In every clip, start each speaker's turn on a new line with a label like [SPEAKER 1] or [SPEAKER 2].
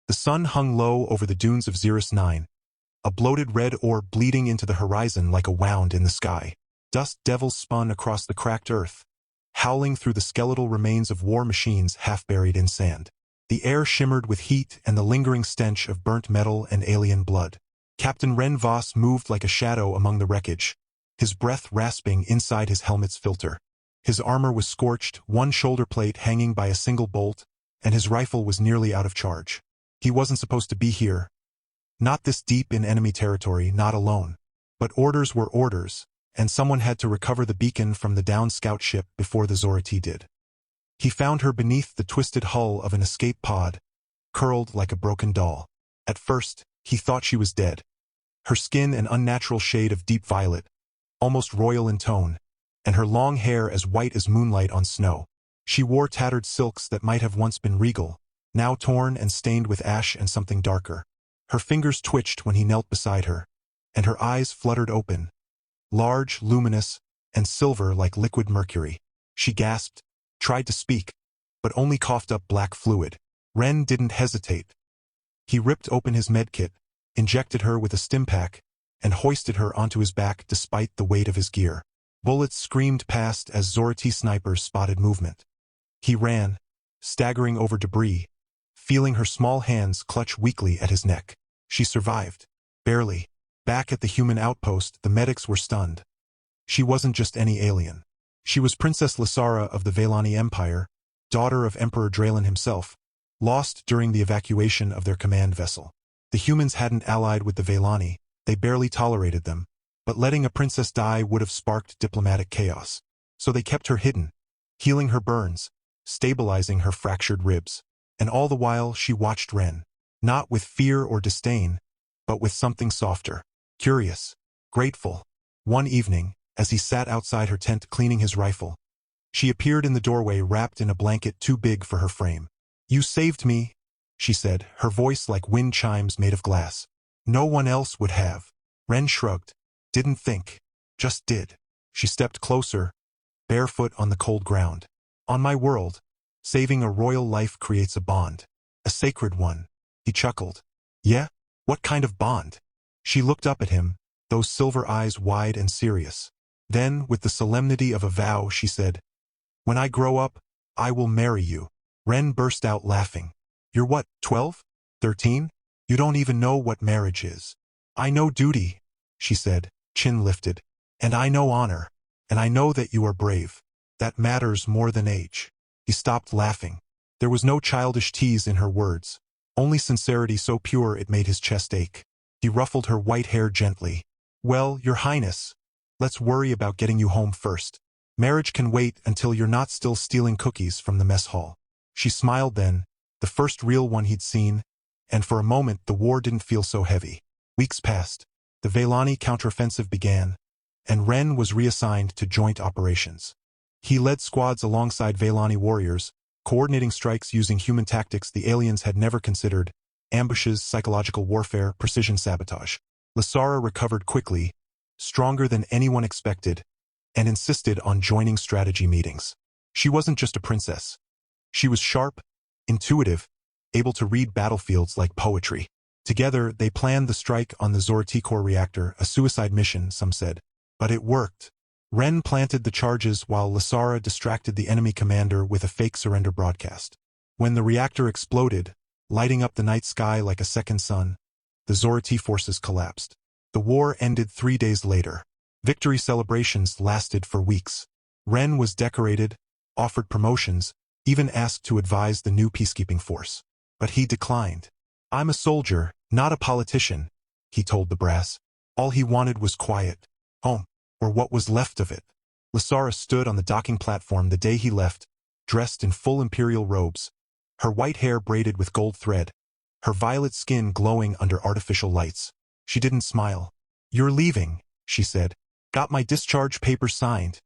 [SPEAKER 1] The sun hung low over the dunes of Xeris 9, a bloated red orb bleeding into the horizon like a wound in the sky. Dust devils spun across the cracked earth, howling through the skeletal remains of war machines half buried in sand. The air shimmered with heat and the lingering stench of burnt metal and alien blood. Captain Ren Voss moved like a shadow among the wreckage, his breath rasping inside his helmet's filter. His armor was scorched, one shoulder plate hanging by a single bolt, and his rifle was nearly out of charge. He wasn't supposed to be here. Not this deep in enemy territory, not alone. But orders were orders, and someone had to recover the beacon from the downed scout ship before the Zorati did. He found her beneath the twisted hull of an escape pod, curled like a broken doll. At first, he thought she was dead. Her skin an unnatural shade of deep violet, almost royal in tone, and her long hair as white as moonlight on snow. She wore tattered silks that might have once been regal, now torn and stained with ash and something darker. Her fingers twitched when he knelt beside her, and her eyes fluttered open, large, luminous, and silver like liquid mercury. She gasped, tried to speak, but only coughed up black fluid. Ren didn't hesitate. He ripped open his medkit, injected her with a stimpack, and hoisted her onto his back despite the weight of his gear. Bullets screamed past as Zorati snipers spotted movement. He ran, staggering over debris, feeling her small hands clutch weakly at his neck. She survived. Barely. Back at the human outpost, the medics were stunned. She wasn't just any alien. She was Princess Lysara of the Velani Empire, daughter of Emperor Draylen himself, lost during the evacuation of their command vessel. The humans hadn't allied with the Velani, they barely tolerated them, but letting a princess die would have sparked diplomatic chaos. So they kept her hidden, healing her burns, stabilizing her fractured ribs. And all the while she watched Ren, not with fear or disdain, but with something softer, curious, grateful. One evening, as he sat outside her tent cleaning his rifle, she appeared in the doorway wrapped in a blanket too big for her frame. "You saved me," she said, her voice like wind chimes made of glass. "No one else would have." Ren shrugged. Didn't think. Just did. She stepped closer, barefoot on the cold ground. "On my world, saving a royal life creates a bond. A sacred one." He chuckled. "Yeah? What kind of bond?" She looked up at him, those silver eyes wide and serious. Then, with the solemnity of a vow, she said, "When I grow up, I will marry you." Ren burst out laughing. "You're what, 12? 13? You don't even know what marriage is." "I know duty," she said, chin lifted. "And I know honor. And I know that you are brave. That matters more than age." He stopped laughing. There was no childish tease in her words, only sincerity so pure it made his chest ache. He ruffled her white hair gently. "Well, Your Highness, let's worry about getting you home first. Marriage can wait until you're not still stealing cookies from the mess hall." She smiled then, the first real one he'd seen, and for a moment the war didn't feel so heavy. Weeks passed. The Velani counteroffensive began, and Ren was reassigned to joint operations. He led squads alongside Velani warriors, coordinating strikes using human tactics the aliens had never considered: ambushes, psychological warfare, precision sabotage. Lysara recovered quickly, stronger than anyone expected, and insisted on joining strategy meetings. She wasn't just a princess. She was sharp, intuitive, able to read battlefields like poetry. Together, they planned the strike on the Zorati core reactor, a suicide mission, some said. But it worked. Ren planted the charges while Lysara distracted the enemy commander with a fake surrender broadcast. When the reactor exploded, lighting up the night sky like a second sun, the Zorati forces collapsed. The war ended 3 days later. Victory celebrations lasted for weeks. Ren was decorated, offered promotions, even asked to advise the new peacekeeping force. But he declined. "I'm a soldier, not a politician," he told the brass. All he wanted was quiet. Home, or what was left of it. Lysara stood on the docking platform the day he left, dressed in full imperial robes, her white hair braided with gold thread, her violet skin glowing under artificial lights. She didn't smile. "You're leaving," she said. "Got my discharge papers signed,"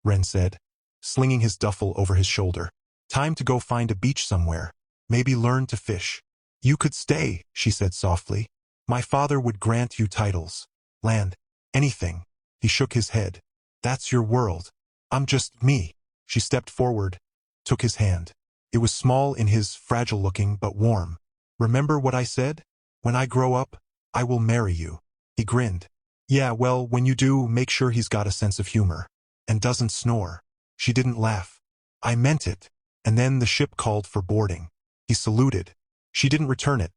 [SPEAKER 1] Ren said, slinging his duffel over his shoulder. "Time to go find a beach somewhere. Maybe learn to fish." "You could stay," she said softly. "My father would grant you titles, land, anything." He shook his head. "That's your world. I'm just me." She stepped forward, took his hand. It was small in his, fragile-looking but warm. Remember what I said? When I grow up, I will marry you. He grinned. Yeah, well, when you do, make sure he's got a sense of humor. And doesn't snore. She didn't laugh. I meant it. And then the ship called for boarding. He saluted. She didn't return it,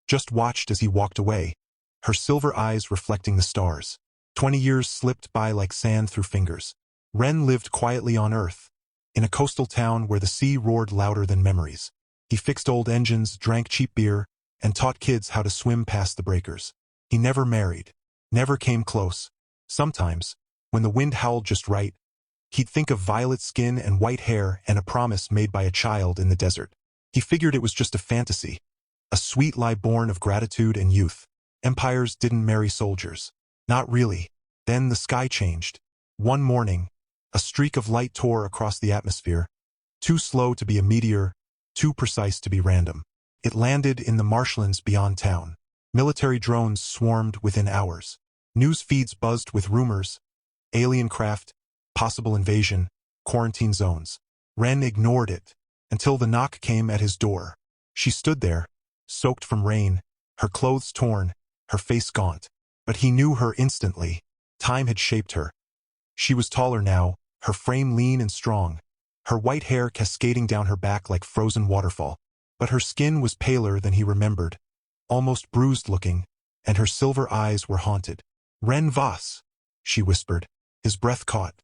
[SPEAKER 1] just watched as he walked away, her silver eyes reflecting the stars. 20 years slipped by like sand through fingers. Ren lived quietly on Earth, in a coastal town where the sea roared louder than memories. He fixed old engines, drank cheap beer, and taught kids how to swim past the breakers. He never married, never came close. Sometimes, when the wind howled just right, he'd think of violet skin and white hair and a promise made by a child in the desert. He figured it was just a fantasy, a sweet lie born of gratitude and youth. Empires didn't marry soldiers. Not really. Then the sky changed. One morning, a streak of light tore across the atmosphere, too slow to be a meteor, too precise to be random. It landed in the marshlands beyond town. Military drones swarmed within hours. News feeds buzzed with rumors, alien craft, possible invasion, quarantine zones. Ren ignored it, until the knock came at his door. She stood there, soaked from rain, her clothes torn, her face gaunt. But he knew her instantly. Time had shaped her. She was taller now, her frame lean and strong, her white hair cascading down her back like frozen waterfall. But her skin was paler than he remembered, almost bruised-looking, and her silver eyes were haunted. Ren Voss, she whispered. His breath caught.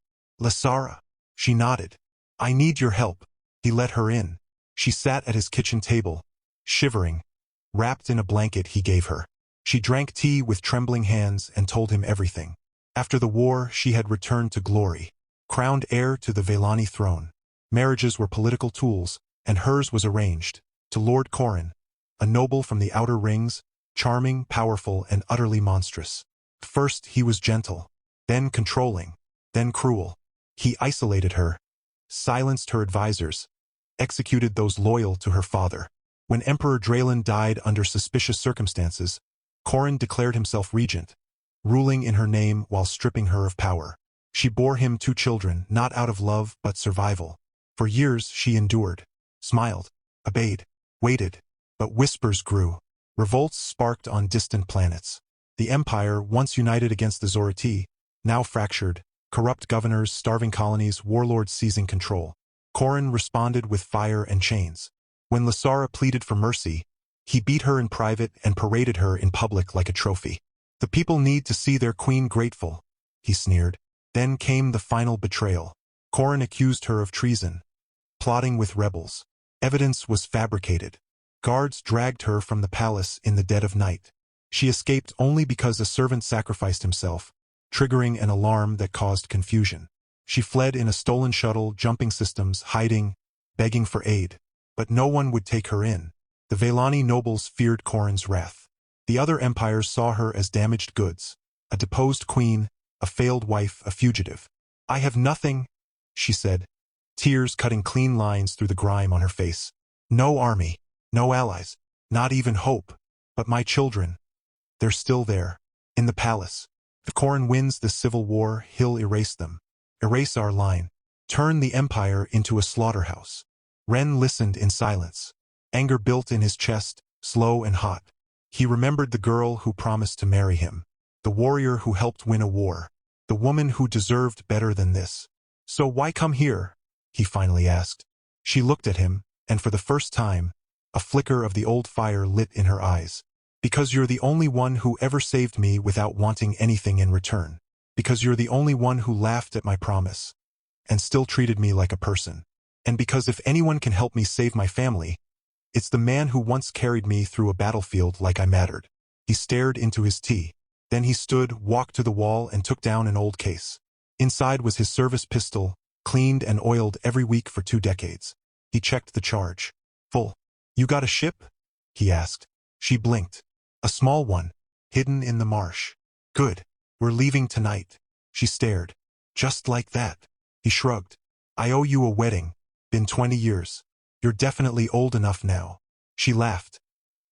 [SPEAKER 1] Lasara. She nodded. I need your help. He let her in. She sat at his kitchen table, shivering, wrapped in a blanket he gave her. She drank tea with trembling hands and told him everything. After the war, she had returned to glory, crowned heir to the Velani throne. Marriages were political tools, and hers was arranged, to Lord Corrin, a noble from the outer rings, charming, powerful, and utterly monstrous. First he was gentle, then controlling, then cruel. He isolated her, silenced her advisors, executed those loyal to her father. When Emperor Draylen died under suspicious circumstances, Corrin declared himself regent, ruling in her name while stripping her of power. She bore him 2 children, not out of love but survival. For years she endured, smiled, obeyed, waited, but whispers grew. Revolts sparked on distant planets. The Empire, once united against the Zorati, now fractured, corrupt governors, starving colonies, warlords seizing control. Corrin responded with fire and chains. When Lasara pleaded for mercy, he beat her in private and paraded her in public like a trophy. The people need to see their queen grateful, he sneered. Then came the final betrayal. Corrin accused her of treason, plotting with rebels. Evidence was fabricated. Guards dragged her from the palace in the dead of night. She escaped only because a servant sacrificed himself, triggering an alarm that caused confusion. She fled in a stolen shuttle, jumping systems, hiding, begging for aid. But no one would take her in. The Velani nobles feared Corrin's wrath. The other empires saw her as damaged goods, a deposed queen, a failed wife, a fugitive. I have nothing, she said, tears cutting clean lines through the grime on her face. No army, no allies, not even hope. But my children, they're still there, in the palace. If Corrin wins this civil war, he'll erase them. Erase our line. Turn the empire into a slaughterhouse. Ren listened in silence. Anger built in his chest, slow and hot. He remembered the girl who promised to marry him, the warrior who helped win a war, the woman who deserved better than this. So why come here? He finally asked. She looked at him, and for the first time, a flicker of the old fire lit in her eyes. Because you're the only one who ever saved me without wanting anything in return. Because you're the only one who laughed at my promise, and still treated me like a person. And because if anyone can help me save my family, it's the man who once carried me through a battlefield like I mattered. He stared into his tea. Then he stood, walked to the wall, and took down an old case. Inside was his service pistol, cleaned and oiled every week for 2 decades. He checked the charge. Full. You got a ship? He asked. She blinked. A small one, hidden in the marsh. Good. We're leaving tonight. She stared. Just like that. He shrugged. I owe you a wedding. Been 20 years. You're definitely old enough now. She laughed.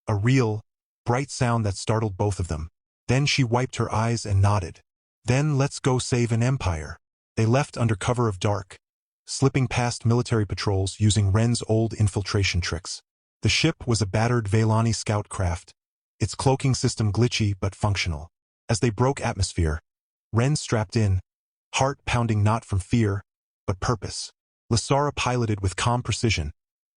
[SPEAKER 1] A real, bright sound that startled both of them. Then she wiped her eyes and nodded. Then let's go save an empire. They left under cover of dark, slipping past military patrols using Ren's old infiltration tricks. The ship was a battered Vailani scout craft, its cloaking system glitchy but functional. As they broke atmosphere, Ren strapped in, heart pounding not from fear, but purpose. Lasara piloted with calm precision,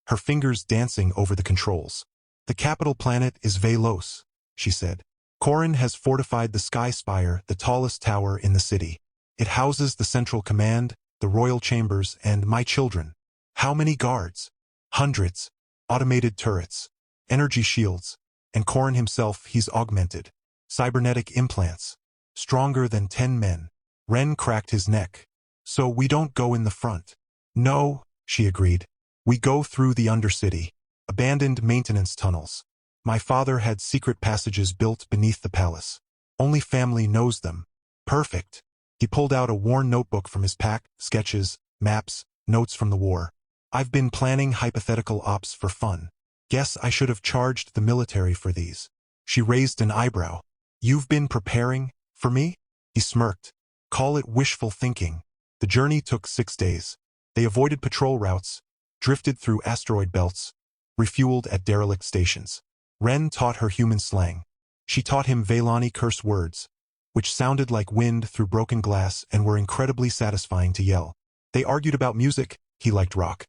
[SPEAKER 1] her fingers dancing over the controls. "The capital planet is Velos," she said. "Corin has fortified the Sky Spire, the tallest tower in the city. It houses the Central Command, the royal chambers, and my children. How many guards? Hundreds. Automated turrets, energy shields, and Corin himself he's augmented. Cybernetic implants. Stronger than 10 men. Ren cracked his neck. "So we don't go in the front." "No," she agreed. "We go through the Undercity. Abandoned maintenance tunnels. My father had secret passages built beneath the palace. Only family knows them." "Perfect." He pulled out a worn notebook from his pack, sketches, maps, notes from the war. "I've been planning hypothetical ops for fun. Guess I should have charged the military for these." She raised an eyebrow. "You've been preparing for me?" He smirked. "Call it wishful thinking." The journey took 6 days. They avoided patrol routes, drifted through asteroid belts, refueled at derelict stations. Ren taught her human slang. She taught him Vailani curse words, which sounded like wind through broken glass and were incredibly satisfying to yell. They argued about music. He liked rock.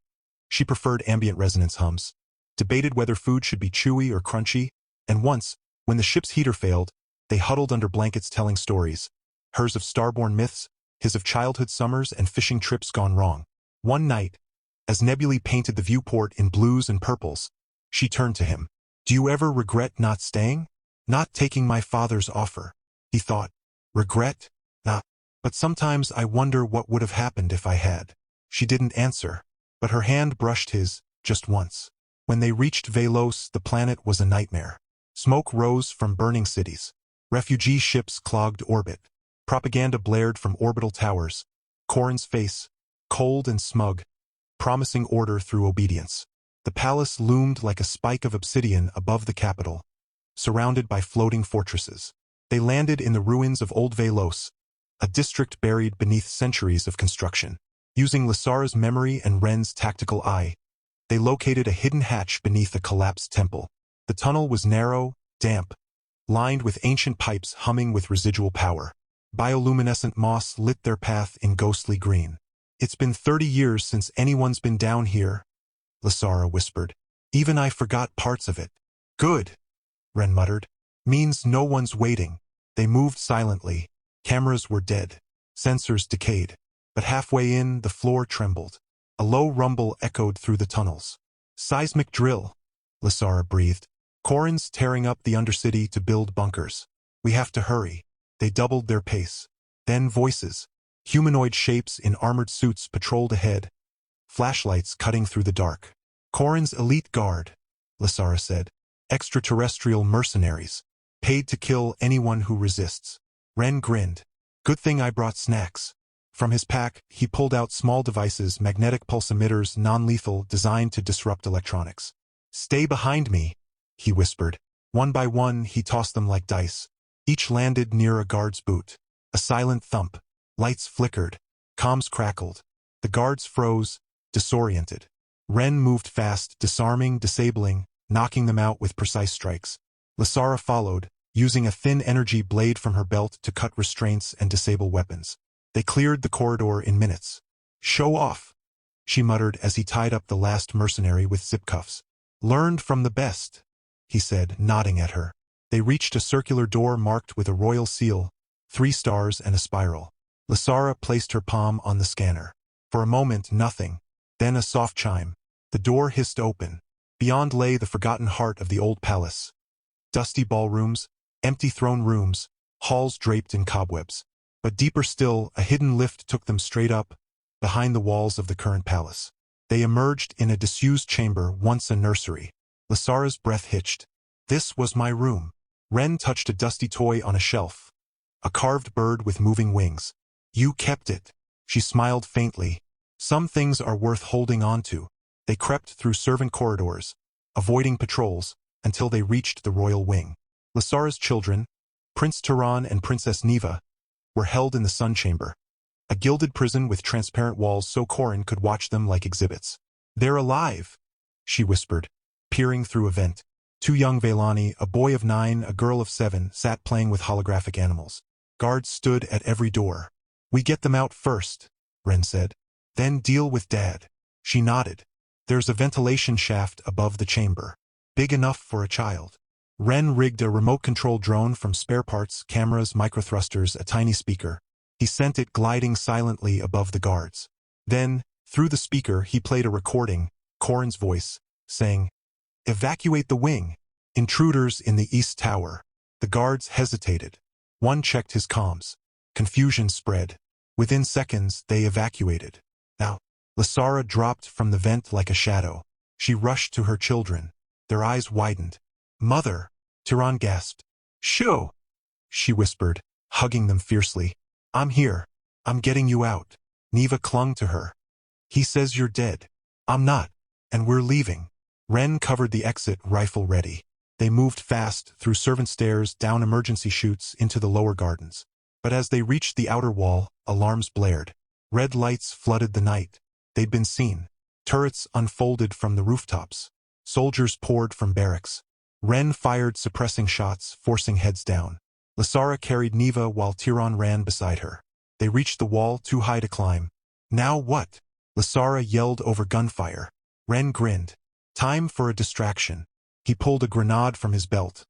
[SPEAKER 1] She preferred ambient resonance hums, debated whether food should be chewy or crunchy, and once, when the ship's heater failed, they huddled under blankets telling stories, hers of starborn myths, his of childhood summers and fishing trips gone wrong. One night, as nebulae painted the viewport in blues and purples, she turned to him. "Do you ever regret not staying? Not taking my father's offer?" He thought. "Regret? Nah. But sometimes I wonder what would have happened if I had." She didn't answer, but her hand brushed his, just once. When they reached Velos, the planet was a nightmare. Smoke rose from burning cities. Refugee ships clogged orbit. Propaganda blared from orbital towers. Corin's face, cold and smug, promising order through obedience. The palace loomed like a spike of obsidian above the capital, surrounded by floating fortresses. They landed in the ruins of Old Velos, a district buried beneath centuries of construction. Using Lasara's memory and Ren's tactical eye, they located a hidden hatch beneath a collapsed temple. The tunnel was narrow, damp, lined with ancient pipes humming with residual power. Bioluminescent moss lit their path in ghostly green. "It's been 30 years since anyone's been down here," Lasara whispered. "Even I forgot parts of it." "Good," Ren muttered. "Means no one's waiting." They moved silently. Cameras were dead. Sensors decayed. But halfway in, the floor trembled. A low rumble echoed through the tunnels. "Seismic drill," Lasara breathed. "Corin's tearing up the Undercity to build bunkers. We have to hurry." They doubled their pace. Then voices. Humanoid shapes in armored suits patrolled ahead, flashlights cutting through the dark. "Corin's elite guard," Lasara said. "Extraterrestrial mercenaries, paid to kill anyone who resists." Ren grinned. "Good thing I brought snacks." From his pack, he pulled out small devices, magnetic pulse emitters, non-lethal, designed to disrupt electronics. "Stay behind me," he whispered. One by one, he tossed them like dice. Each landed near a guard's boot. A silent thump. Lights flickered. Comms crackled. The guards froze, disoriented. Ren moved fast, disarming, disabling, knocking them out with precise strikes. Lasara followed, using a thin energy blade from her belt to cut restraints and disable weapons. They cleared the corridor in minutes. "Show off," she muttered as he tied up the last mercenary with zip cuffs. "Learned from the best," he said, nodding at her. They reached a circular door marked with a royal seal, 3 stars and a spiral. Lasara placed her palm on the scanner. For a moment, nothing. Then a soft chime. The door hissed open. Beyond lay the forgotten heart of the old palace. Dusty ballrooms, empty throne rooms, halls draped in cobwebs. But deeper still, a hidden lift took them straight up, behind the walls of the current palace. They emerged in a disused chamber, once a nursery. Lasara's breath hitched. This was my room. Ren touched a dusty toy on a shelf. A carved bird with moving wings. "You kept it." She smiled faintly. "Some things are worth holding on to." They crept through servant corridors, avoiding patrols, until they reached the royal wing. Lasara's children, Prince Turan and Princess Neva, were held in the sun chamber, a gilded prison with transparent walls so Corin could watch them like exhibits. "They're alive," she whispered. peering through a vent. Two young Velani, a boy of 9, a girl of 7, sat playing with holographic animals. Guards stood at every door. "We get them out first," Ren said. "Then deal with Dad." She nodded. "There's a ventilation shaft above the chamber. Big enough for a child." Ren rigged a remote-control drone from spare parts, cameras, microthrusters, a tiny speaker. He sent it gliding silently above the guards. Then, through the speaker, he played a recording, Corin's voice, saying, "Evacuate the wing. Intruders in the East Tower." The guards hesitated. One checked his comms. Confusion spread. Within seconds, they evacuated. Now, Lasara dropped from the vent like a shadow. She rushed to her children. Their eyes widened. "Mother!" Tyron gasped. "Shoo!" she whispered, hugging them fiercely. "I'm here. I'm getting you out." Neva clung to her. "He says you're dead." "I'm not. And we're leaving." Ren covered the exit, rifle ready. They moved fast, through servant stairs, down emergency chutes, into the lower gardens. But as they reached the outer wall, alarms blared. Red lights flooded the night. They'd been seen. Turrets unfolded from the rooftops. Soldiers poured from barracks. Ren fired suppressing shots, forcing heads down. Lasara carried Neva while Tyron ran beside her. They reached the wall, too high to climb. "Now what?" Lasara yelled over gunfire. Ren grinned. "Time for a distraction." He pulled a grenade from his belt.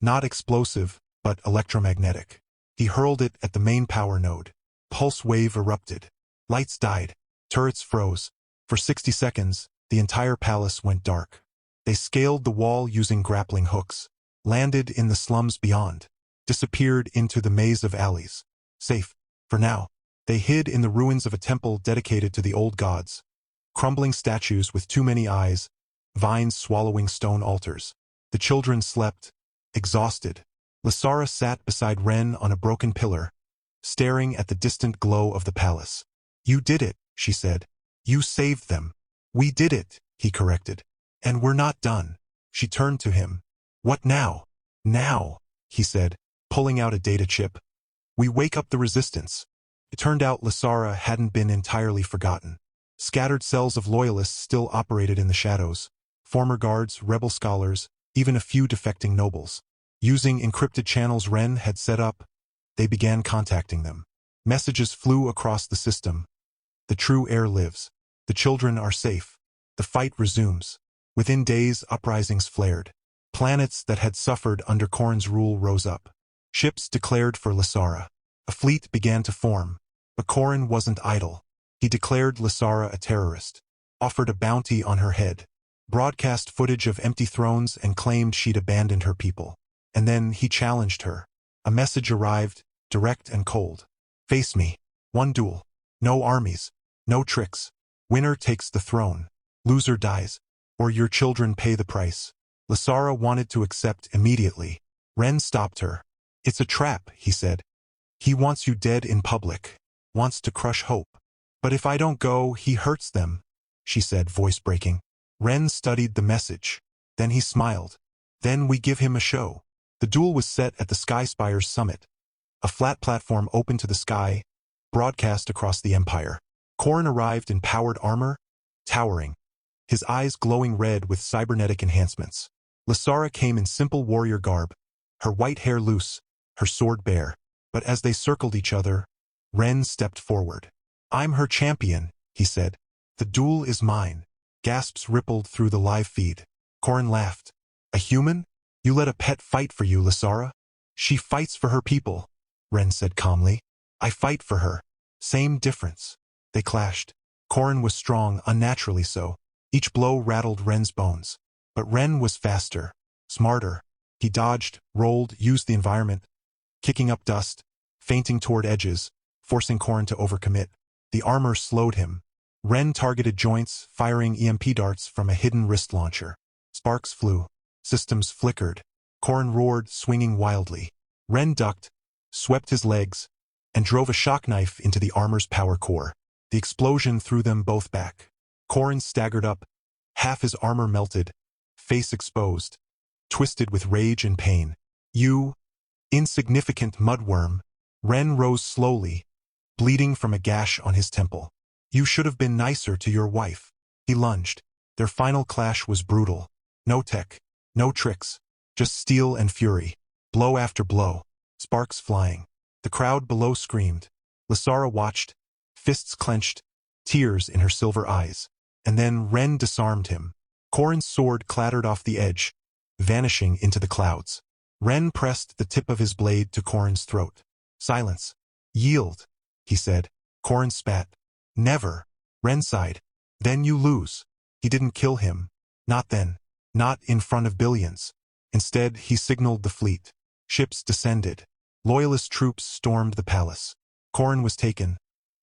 [SPEAKER 1] Not explosive, but electromagnetic. He hurled it at the main power node. Pulse wave erupted. Lights died. Turrets froze. For 60 seconds, the entire palace went dark. They scaled the wall using grappling hooks, landed in the slums beyond, disappeared into the maze of alleys. Safe, for now. They hid in the ruins of a temple dedicated to the old gods. Crumbling statues with too many eyes, vines swallowing stone altars. The children slept, exhausted. Lasara sat beside Ren on a broken pillar, staring at the distant glow of the palace. "You did it," she said. "You saved them." "We did it," he corrected. "And we're not done." She turned to him. "What now?" "Now," he said, pulling out a data chip. "We wake up the resistance." It turned out Lasara hadn't been entirely forgotten. Scattered cells of loyalists still operated in the shadows. Former guards, rebel scholars, even a few defecting nobles. Using encrypted channels Ren had set up, they began contacting them. Messages flew across the system. "The true heir lives. The children are safe. The fight resumes." Within days, uprisings flared. Planets that had suffered under Corin's rule rose up. Ships declared for Lasara. A fleet began to form. But Corin wasn't idle. He declared Lasara a terrorist, offered a bounty on her head, broadcast footage of empty thrones and claimed she'd abandoned her people. And then he challenged her. A message arrived, direct and cold. "Face me. One duel. No armies. No tricks. Winner takes the throne. Loser dies. Or your children pay the price." Lasara wanted to accept immediately. Ren stopped her. "It's a trap," he said. "He wants you dead in public. Wants to crush hope. But if I don't go, he hurts them," she said, voice breaking. Ren studied the message. Then he smiled. "Then we give him a show." The duel was set at the Sky Spire's summit. A flat platform open to the sky, broadcast across the empire. Corin arrived in powered armor, towering, his eyes glowing red with cybernetic enhancements. Lasara came in simple warrior garb, her white hair loose, her sword bare. But as they circled each other, Ren stepped forward. "I'm her champion," he said. "The duel is mine." Gasps rippled through the live feed. Corin laughed. "A human? You let a pet fight for you, Lasara?" "She fights for her people," Ren said calmly. "I fight for her. Same difference." They clashed. Corin was strong, unnaturally so. Each blow rattled Ren's bones. But Ren was faster, smarter. He dodged, rolled, used the environment, kicking up dust, feinting toward edges, forcing Corin to overcommit. The armor slowed him. Ren targeted joints, firing EMP darts from a hidden wrist launcher. Sparks flew. Systems flickered. Corin roared, swinging wildly. Ren ducked, swept his legs, and drove a shock knife into the armor's power core. The explosion threw them both back. Corin staggered up, half his armor melted, face exposed, twisted with rage and pain. "You insignificant mudworm." Ren rose slowly, bleeding from a gash on his temple. "You should have been nicer to your wife." He lunged. Their final clash was brutal. No tech, no tricks, just steel and fury. Blow after blow, sparks flying. The crowd below screamed. Lysara watched, fists clenched, tears in her silver eyes. And then Ren disarmed him. Corrin's sword clattered off the edge, vanishing into the clouds. Ren pressed the tip of his blade to Corrin's throat. Silence. Yield, he said. Corrin spat. Never. Ren sighed. Then you lose. He didn't kill him. Not then. Not in front of billions. Instead, he signaled the fleet. Ships descended. Loyalist troops stormed the palace. Corrin was taken,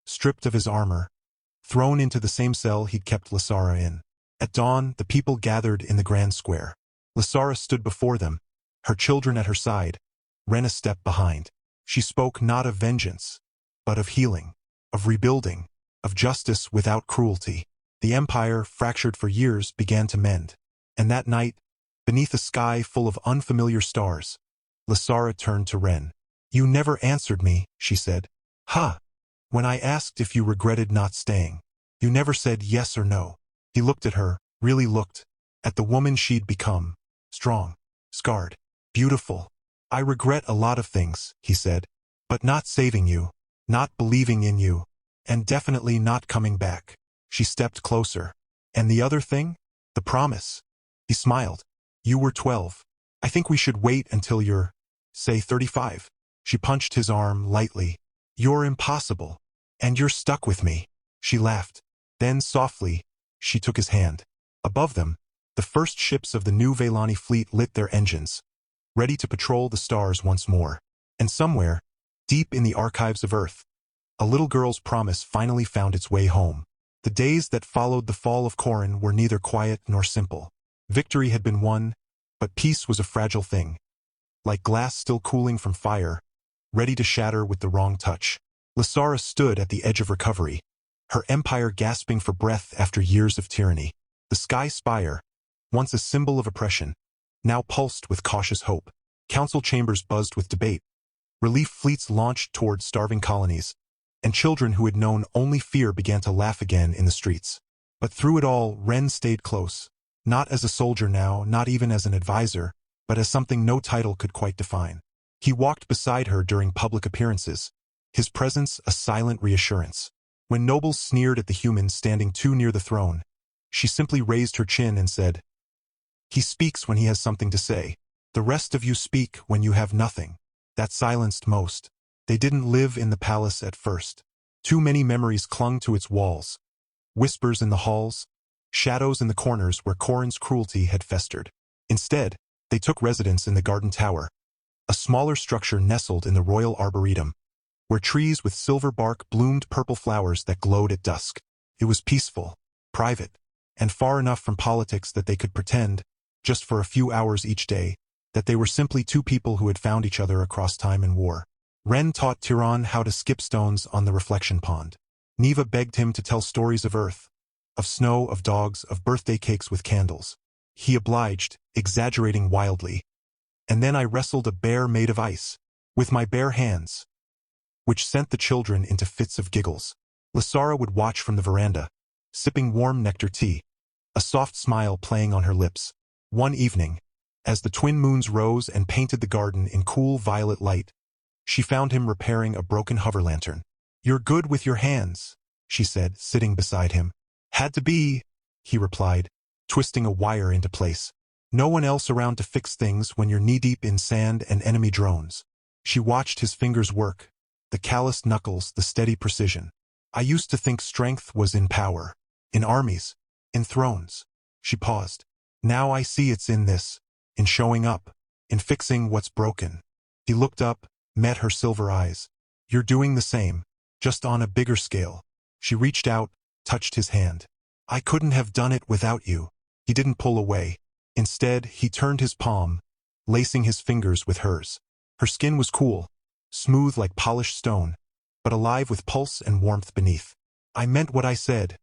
[SPEAKER 1] stripped of his armor, thrown into the same cell he'd kept Lysara in. At dawn, the people gathered in the grand square. Lysara stood before them, her children at her side, Ren a step behind. She spoke not of vengeance, but of healing, of rebuilding, of justice without cruelty. The empire, fractured for years, began to mend. And that night, beneath a sky full of unfamiliar stars, Lysara turned to Ren. You never answered me, she said. Ha! When I asked if you regretted not staying, you never said yes or no. He looked at her, really looked, at the woman she'd become. Strong, scarred, beautiful. I regret a lot of things, he said. But not saving you, not believing in you, and definitely not coming back. She stepped closer. And the other thing? The promise. He smiled. You were 12. I think we should wait until you're, say 35. She punched his arm lightly. You're impossible. And you're stuck with me. She laughed. Then softly, she took his hand. Above them, the first ships of the new Velani fleet lit their engines, ready to patrol the stars once more. And somewhere, deep in the archives of Earth, a little girl's promise finally found its way home. The days that followed the fall of Corrin were neither quiet nor simple. Victory had been won, but peace was a fragile thing. Like glass still cooling from fire, ready to shatter with the wrong touch. Lysara stood at the edge of recovery, her empire gasping for breath after years of tyranny. The sky spire, once a symbol of oppression, now pulsed with cautious hope. Council chambers buzzed with debate. Relief fleets launched toward starving colonies, and children who had known only fear began to laugh again in the streets. But through it all, Ren stayed close. Not as a soldier now, not even as an advisor, but as something no title could quite define. He walked beside her during public appearances, his presence a silent reassurance. When nobles sneered at the humans standing too near the throne, she simply raised her chin and said, He speaks when he has something to say. The rest of you speak when you have nothing. That silenced most. They didn't live in the palace at first. Too many memories clung to its walls. Whispers in the halls, shadows in the corners where Corrin's cruelty had festered. Instead, they took residence in the Garden Tower, a smaller structure nestled in the Royal Arboretum, where trees with silver bark bloomed purple flowers that glowed at dusk. It was peaceful, private, and far enough from politics that they could pretend, just for a few hours each day, that they were simply two people who had found each other across time and war. Ren taught Tyron how to skip stones on the reflection pond. Neva begged him to tell stories of Earth, of snow, of dogs, of birthday cakes with candles. He obliged, exaggerating wildly. And then I wrestled a bear made of ice, with my bare hands, which sent the children into fits of giggles. Lysara would watch from the veranda, sipping warm nectar tea, a soft smile playing on her lips. One evening, as the twin moons rose and painted the garden in cool violet light, she found him repairing a broken hover lantern. You're good with your hands, she said, sitting beside him. Had to be, he replied, twisting a wire into place. No one else around to fix things when you're knee-deep in sand and enemy drones. She watched his fingers work, the calloused knuckles, the steady precision. I used to think strength was in power, in armies, in thrones. She paused. Now I see it's in this, in showing up, in fixing what's broken. He looked up, met her silver eyes. You're doing the same, just on a bigger scale. She reached out, touched his hand. I couldn't have done it without you. He didn't pull away. Instead, he turned his palm, lacing his fingers with hers. Her skin was cool, smooth like polished stone, but alive with pulse and warmth beneath. I meant what I said,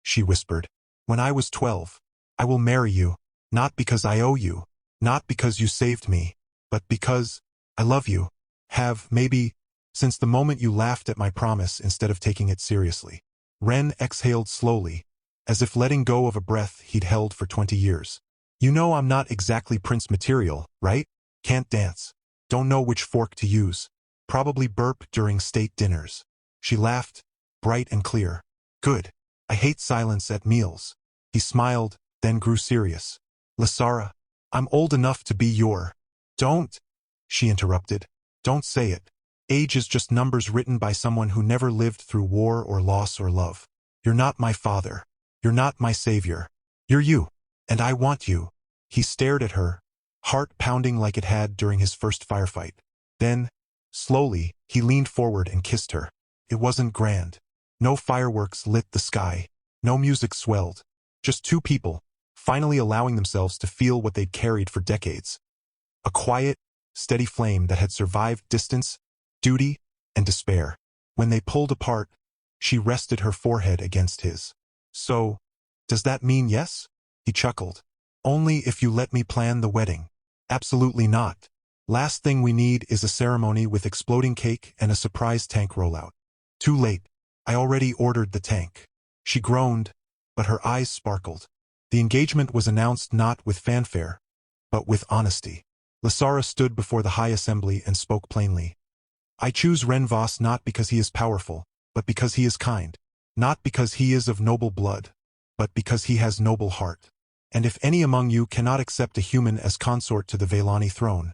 [SPEAKER 1] she whispered. When I was 12, I will marry you, not because I owe you, not because you saved me, but because I love you. Have, maybe, since the moment you laughed at my promise instead of taking it seriously. Ren exhaled slowly, as if letting go of a breath he'd held for 20 years. You know I'm not exactly prince material, right? Can't dance. Don't know which fork to use. Probably burp during state dinners. She laughed, bright and clear. Good. I hate silence at meals. He smiled, then grew serious. Lasara, I'm old enough to be your... Don't, she interrupted. Don't say it. Age is just numbers written by someone who never lived through war or loss or love. You're not my father. You're not my savior. You're you. And I want you. He stared at her, heart pounding like it had during his first firefight. Then, slowly, he leaned forward and kissed her. It wasn't grand. No fireworks lit the sky. No music swelled. Just two people, finally allowing themselves to feel what they'd carried for decades. A quiet, steady flame that had survived distance, duty, and despair. When they pulled apart, she rested her forehead against his. So, does that mean yes? He chuckled. Only if you let me plan the wedding. Absolutely not. Last thing we need is a ceremony with exploding cake and a surprise tank rollout. Too late. I already ordered the tank. She groaned, but her eyes sparkled. The engagement was announced not with fanfare, but with honesty. Lasara stood before the high assembly and spoke plainly. I choose Renvas not because he is powerful, but because he is kind. Not because he is of noble blood, but because he has noble heart. And if any among you cannot accept a human as consort to the Velani throne,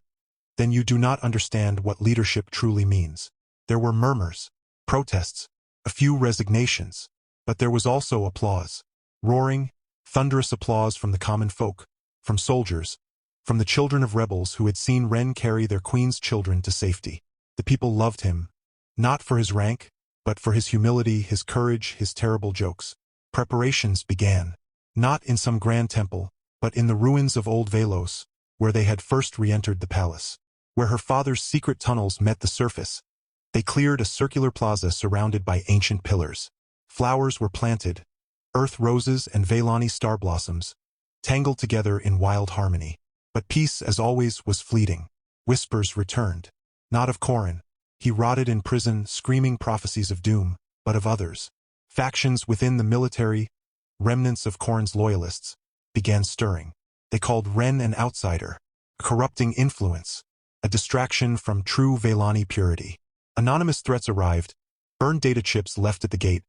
[SPEAKER 1] then you do not understand what leadership truly means. There were murmurs, protests, a few resignations, but there was also applause. Roaring, thunderous applause from the common folk, from soldiers, from the children of rebels who had seen Ren carry their queen's children to safety. The people loved him, not for his rank, but for his humility, his courage, his terrible jokes. Preparations began. Not in some grand temple, but in the ruins of old Velos, where they had first re-entered the palace. Where her father's secret tunnels met the surface, they cleared a circular plaza surrounded by ancient pillars. Flowers were planted, earth roses and Velani star blossoms, tangled together in wild harmony. But peace, as always, was fleeting. Whispers returned. Not of Corin. He rotted in prison, screaming prophecies of doom, but of others. Factions within the military, remnants of Corin's loyalists, began stirring. They called Ren an outsider, a corrupting influence, a distraction from true Velani purity. Anonymous threats arrived, burned data chips left at the gate,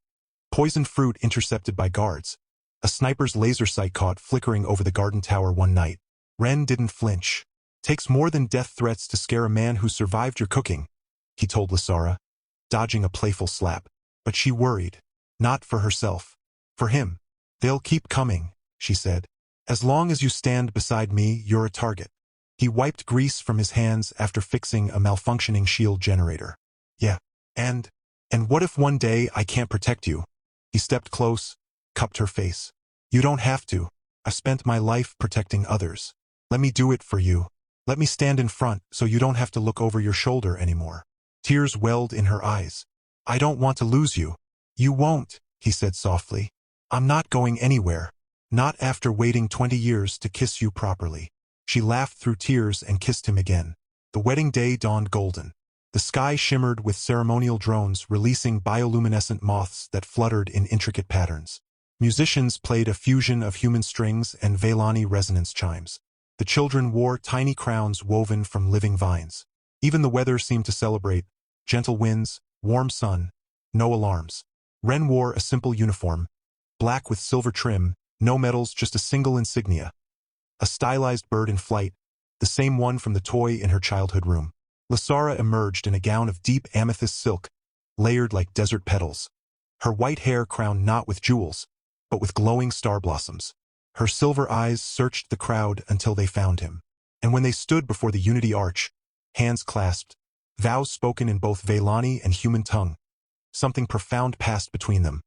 [SPEAKER 1] poisoned fruit intercepted by guards, a sniper's laser sight caught flickering over the garden tower one night. Ren didn't flinch. Takes more than death threats to scare a man who survived your cooking, he told Lasara, dodging a playful slap. But she worried. Not for herself. For him. They'll keep coming, she said. As long as you stand beside me, you're a target. He wiped grease from his hands after fixing a malfunctioning shield generator. Yeah. And what if one day I can't protect you? He stepped close, cupped her face. You don't have to. I've spent my life protecting others. Let me do it for you. Let me stand in front so you don't have to look over your shoulder anymore. Tears welled in her eyes. I don't want to lose you. You won't, he said softly. I'm not going anywhere. Not after waiting 20 years to kiss you properly. She laughed through tears and kissed him again. The wedding day dawned golden. The sky shimmered with ceremonial drones releasing bioluminescent moths that fluttered in intricate patterns. Musicians played a fusion of human strings and Velani resonance chimes. The children wore tiny crowns woven from living vines. Even the weather seemed to celebrate. Gentle winds, warm sun, no alarms. Ren wore a simple uniform, black with silver trim, no medals, just a single insignia. A stylized bird in flight, the same one from the toy in her childhood room. Lasara emerged in a gown of deep amethyst silk, layered like desert petals. Her white hair crowned not with jewels, but with glowing star blossoms. Her silver eyes searched the crowd until they found him. And when they stood before the Unity Arch, hands clasped, vows spoken in both Velani and human tongue, something profound passed between them.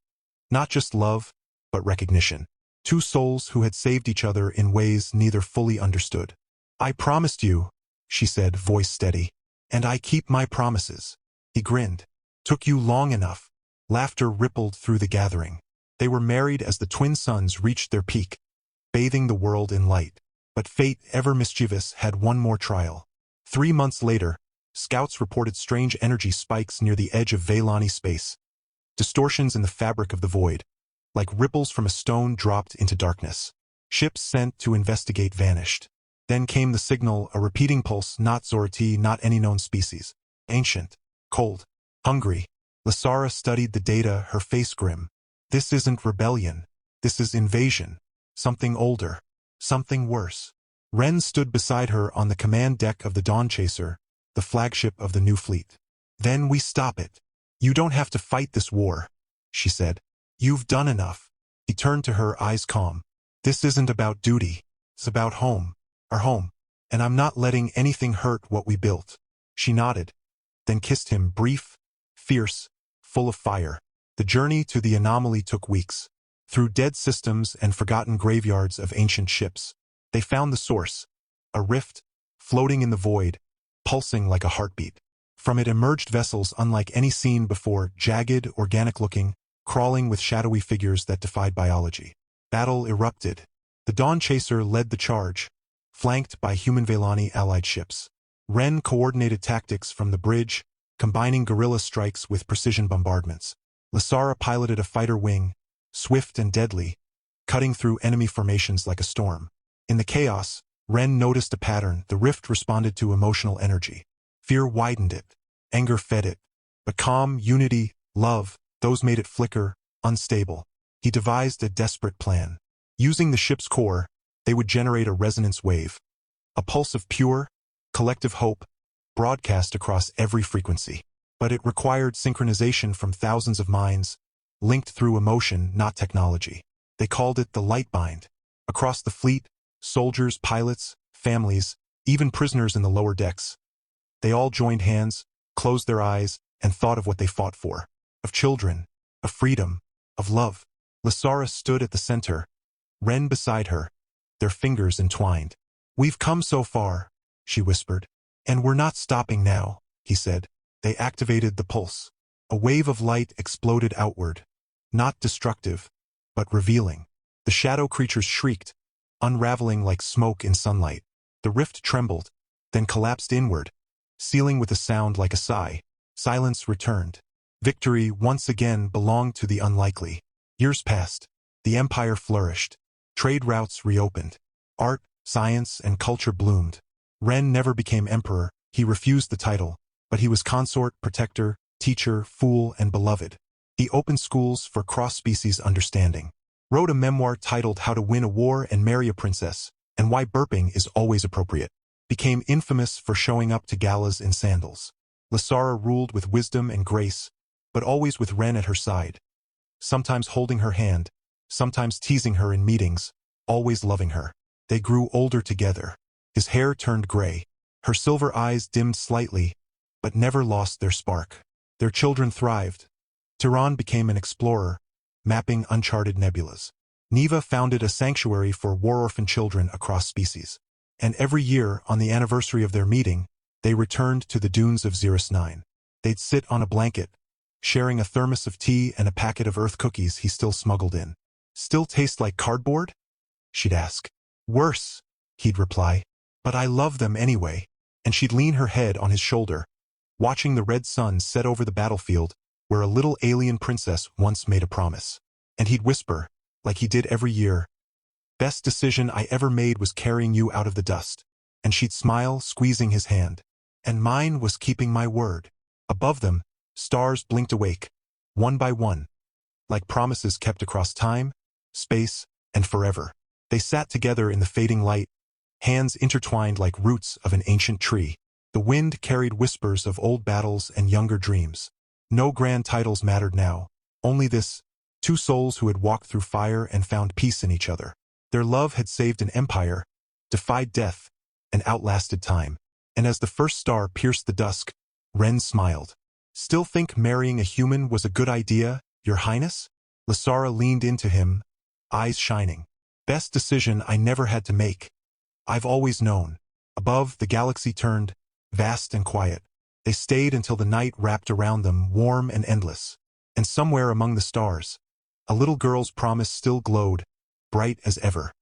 [SPEAKER 1] Not just love, but recognition. Two souls who had saved each other in ways neither fully understood. I promised you, she said, voice steady. And I keep my promises. He grinned. Took you long enough. Laughter rippled through the gathering. They were married as the twin suns reached their peak, bathing the world in light. But fate, ever mischievous, had one more trial. 3 months later, scouts reported strange energy spikes near the edge of Velani space. Distortions in the fabric of the void, like ripples from a stone dropped into darkness. Ships sent to investigate vanished. Then came the signal, a repeating pulse, not Zorati, not any known species. Ancient, cold, hungry. Lasara studied the data, her face grim. This isn't rebellion. This is invasion. Something older. Something worse. Ren stood beside her on the command deck of the Dawn Chaser, the flagship of the new fleet. Then we stop it. You don't have to fight this war, she said. You've done enough. He turned to her, eyes calm. This isn't about duty. It's about home. Our home. And I'm not letting anything hurt what we built. She nodded, then kissed him, brief, fierce, full of fire. The journey to the anomaly took weeks. Through dead systems and forgotten graveyards of ancient ships, they found the source, a rift, floating in the void, pulsing like a heartbeat. From it emerged vessels unlike any seen before, jagged, organic-looking, crawling with shadowy figures that defied biology. Battle erupted. The Dawn Chaser led the charge, flanked by human Velani allied ships. Ren coordinated tactics from the bridge, combining guerrilla strikes with precision bombardments. Lasara piloted a fighter wing, swift and deadly, cutting through enemy formations like a storm. In the chaos, Ren noticed a pattern. The rift responded to emotional energy. Fear widened it. Anger fed it. But calm, unity, love, those made it flicker, unstable. He devised a desperate plan. Using the ship's core, they would generate a resonance wave. A pulse of pure, collective hope, broadcast across every frequency. But it required synchronization from thousands of minds, linked through emotion, not technology. They called it the light bind. Across the fleet, soldiers, pilots, families, even prisoners in the lower decks. They all joined hands, closed their eyes, and thought of what they fought for. Of children, of freedom, of love. Lasara stood at the center, Ren beside her, their fingers entwined. We've come so far, she whispered. And we're not stopping now, he said. They activated the pulse. A wave of light exploded outward. Not destructive, but revealing. The shadow creatures shrieked, unraveling like smoke in sunlight. The rift trembled, then collapsed inward, sealing with a sound like a sigh. Silence returned. Victory once again belonged to the unlikely. Years passed. The empire flourished. Trade routes reopened. Art, science, and culture bloomed. Ren never became emperor. He refused the title, but he was consort, protector, teacher, fool, and beloved. He opened schools for cross-species understanding. Wrote a memoir titled How to Win a War and Marry a Princess, and Why Burping is Always Appropriate. Became infamous for showing up to galas in sandals. Lasara ruled with wisdom and grace, but always with Ren at her side. Sometimes holding her hand, sometimes teasing her in meetings, always loving her. They grew older together. His hair turned gray. Her silver eyes dimmed slightly, but never lost their spark. Their children thrived. Tiran became an explorer, mapping uncharted nebulas. Neva founded a sanctuary for war-orphan children across species. And every year, on the anniversary of their meeting, they returned to the dunes of Xeris 9. They'd sit on a blanket, sharing a thermos of tea and a packet of Earth cookies he still smuggled in. Still taste like cardboard? She'd ask. Worse, he'd reply. But I love them anyway. And she'd lean her head on his shoulder, watching the red sun set over the battlefield where a little alien princess once made a promise. And he'd whisper, like he did every year, best decision I ever made was carrying you out of the dust. And she'd smile, squeezing his hand. And mine was keeping my word. Above them, stars blinked awake, one by one, like promises kept across time, space, and forever. They sat together in the fading light, hands intertwined like roots of an ancient tree. The wind carried whispers of old battles and younger dreams. No grand titles mattered now, only this, two souls who had walked through fire and found peace in each other. Their love had saved an empire, defied death, and outlasted time. And as the first star pierced the dusk, Ren smiled. Still think marrying a human was a good idea, Your Highness? Lasara leaned into him, eyes shining. Best decision I never had to make. I've always known. Above, the galaxy turned, vast and quiet. They stayed until the night wrapped around them, warm and endless. And somewhere among the stars, a little girl's promise still glowed, bright as ever.